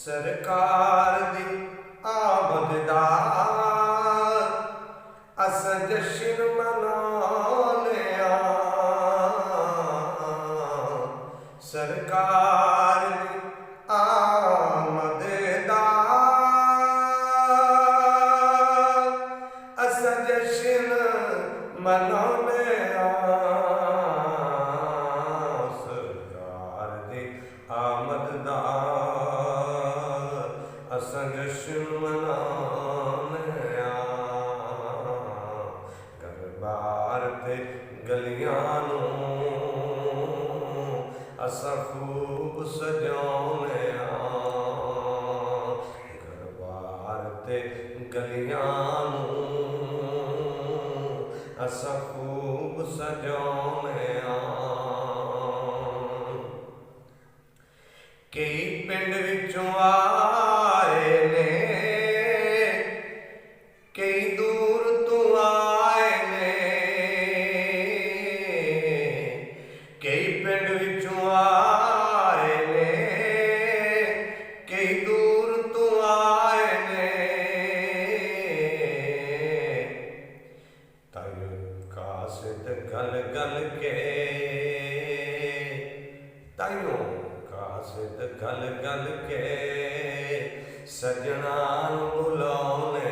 सरकार दी आमद दा अस जश्न मनाने सरकार दी आमद दा अस जश्न मनाने सरकार दी आमद दा अस जश्न मनाने घर बार ते गलियां अस खूब सजाने घर बार ते गलियां अस खूब सजाने कई पिंड विचों आए ने कई दूर तो आए ने कई पिंड विचों आए ने कई दूर तो आए ने तायो कासिद गल गल के तायो कासिद गल गल के सजना बुलाने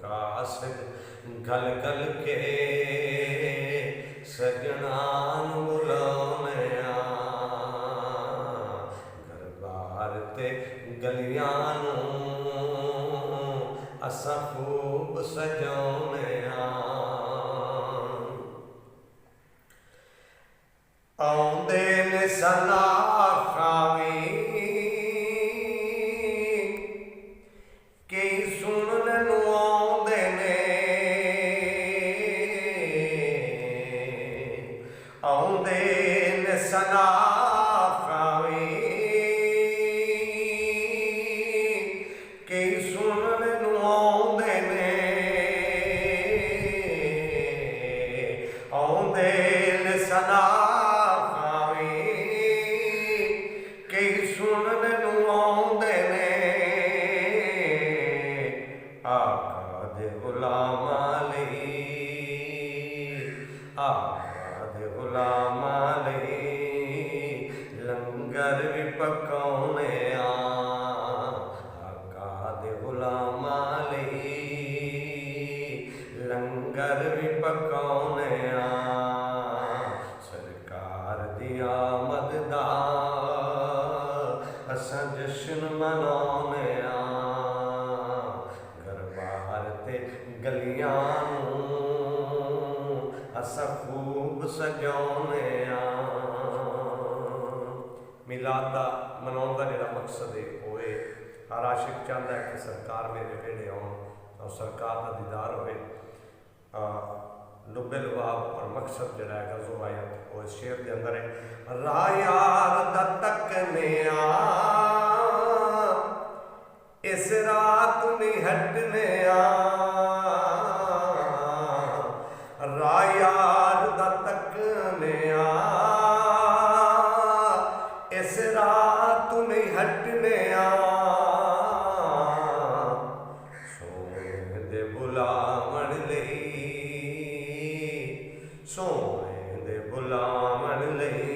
कासिद गल गल के सजना बुलाने घर बार ते गलियां असा खूब सजाने आउंदे ने सलाखावी कई सुनने नू आउंदे ने आउंदे ने सलाखावी कई सुनने नू आउंदे ने आउंदे ने सला आका दे गुलामा लई आका दे गुलामा लई लंगर भी पकाउने आका दे गुलामा लई लंगर भी पकाउने सरकार दी आमद दा असां जश्न मनाउने गलियां अस खूब सजाने मिलाद का मनाने का जो मकसद है वो हर आशिक चाहता है कि सरकार मेरे नेड़े आउन और सरकार का दीदार होए लुबे लुबाब और मकसद जरा है गज़ो आयत वो इस शेर के अंदर है रायार दा तकने इस रात नहीं हटने रायार दा तकने इस रात नहीं हटने सोने दे बुलावन लई सोने दे बुलावन लई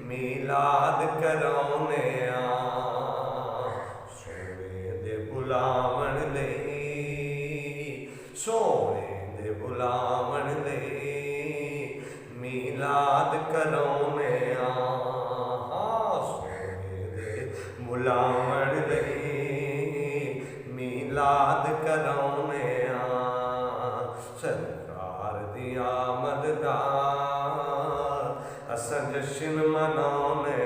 मिलाद कराउने बुलावन लई सोने दे बुलावन लई मिलाद कराउने सोने दे बुलावन लई मिलाद कराउने सरकार दी आमद दा अस जश्न मनाउने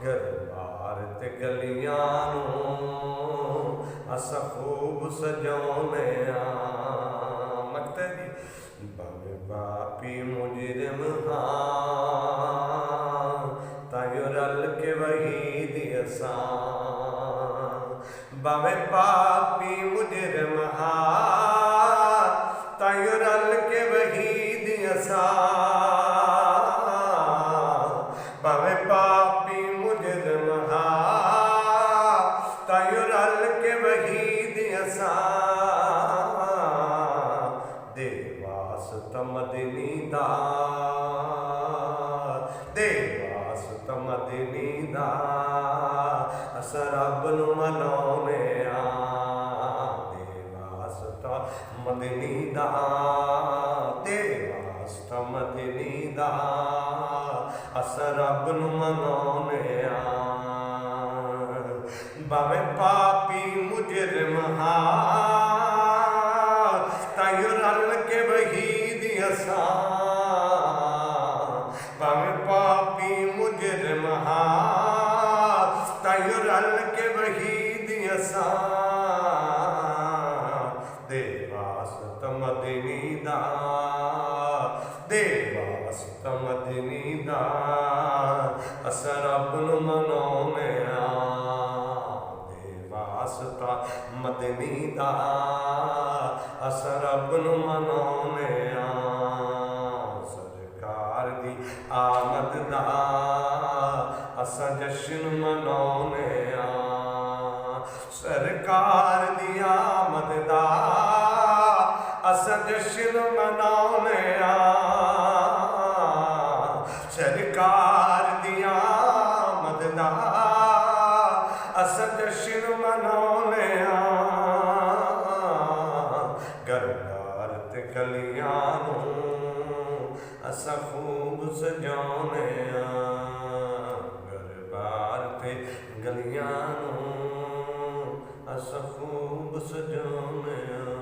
घर बार ते गलियां अस खूब सजाउने मकते बाबे बापी मुजरिम तायो रल के वहीद असा बाबे पापी मुजरिम तायो रल के वहीद असा बाबे ਵਾਸਤਾ ਮਦਨੀ ਦਾ, ਦੇ ਵਾਸਤਾ ਮਦਨੀ ਦਾ, ਅਸਾਂ ਰੱਬ ਨੂੰ ਮਨਾਉਨੇ ਆ। ਦੇ ਵਾਸਤਾ ਮਦਨੀ ਦਾ, ਦੇ ਵਾਸਤਾ ਮਦਨੀ ਦਾ, ਅਸਾਂ ਰੱਬ ਨੂੰ ਮਨਾਉਨੇ ਆ। ਭਾਵੇਂ ਪਾਪੀ ਮੁਜਰਮ ਹਾਂ, ਤਾਈਓ ਰਲ ਕੇ ਵਹੀਦ ਅਸਾਂ। ਭਾਵੇਂ ਪਾਪੀ ਮੁਜਰਮ ਹਾਂ, ਤਾਈਓ ਰਲ ਕੇ ਵਹੀਦ ਅਸਾਂ। ਦੇ ਵਾਸਤਾ ਮਦਨੀ ਦਾ, ਦੇ ਵਾਸਤਾ ਮਦਨੀ ਦਾ, ਅਸਾਂ ਰੱਬ ਨੂੰ ਮਨਾਉਨੇ ਆ। ਵਾਸਤਾ ਮਦਨੀ ਦਾ, ਅਸਾਂ ਰੱਬ ਨੂੰ ਮਨਾਉਨੇ ਆ। ਸਰਕਾਰ ਦੀ ਆਮਦ ਦਾ ਅਸਾਂ ਜਸ਼ਨ ਮਨਾਉਨੇ ਆ। ਸਰਕਾਰ ਦੀ ਆਮਦ ਦਾ ਅਸਾਂ ਜਸ਼ਨ ਮਨਾਉਨੇ ਆ। ਸਰਕਾਰ ਦੀ ਆਮਦ ਦਾ ਅਸਾਂ ਜਸ਼ਨ ਮਨਾਉਨੇ ਆ। ਘਰ-ਘਰ ਤੇ ਗਲੀਆਂ ਨੂੰ ਅਸਾਂ ਖੂਬ ਸਜਾਉਨੇ ਆ। ਘਰ-ਘਰ ਤੇ ਗਲੀਆਂ ਨੂੰ ਅਸਾਂ ਖੂਬ ਸਜਾਉਨੇ ਆ।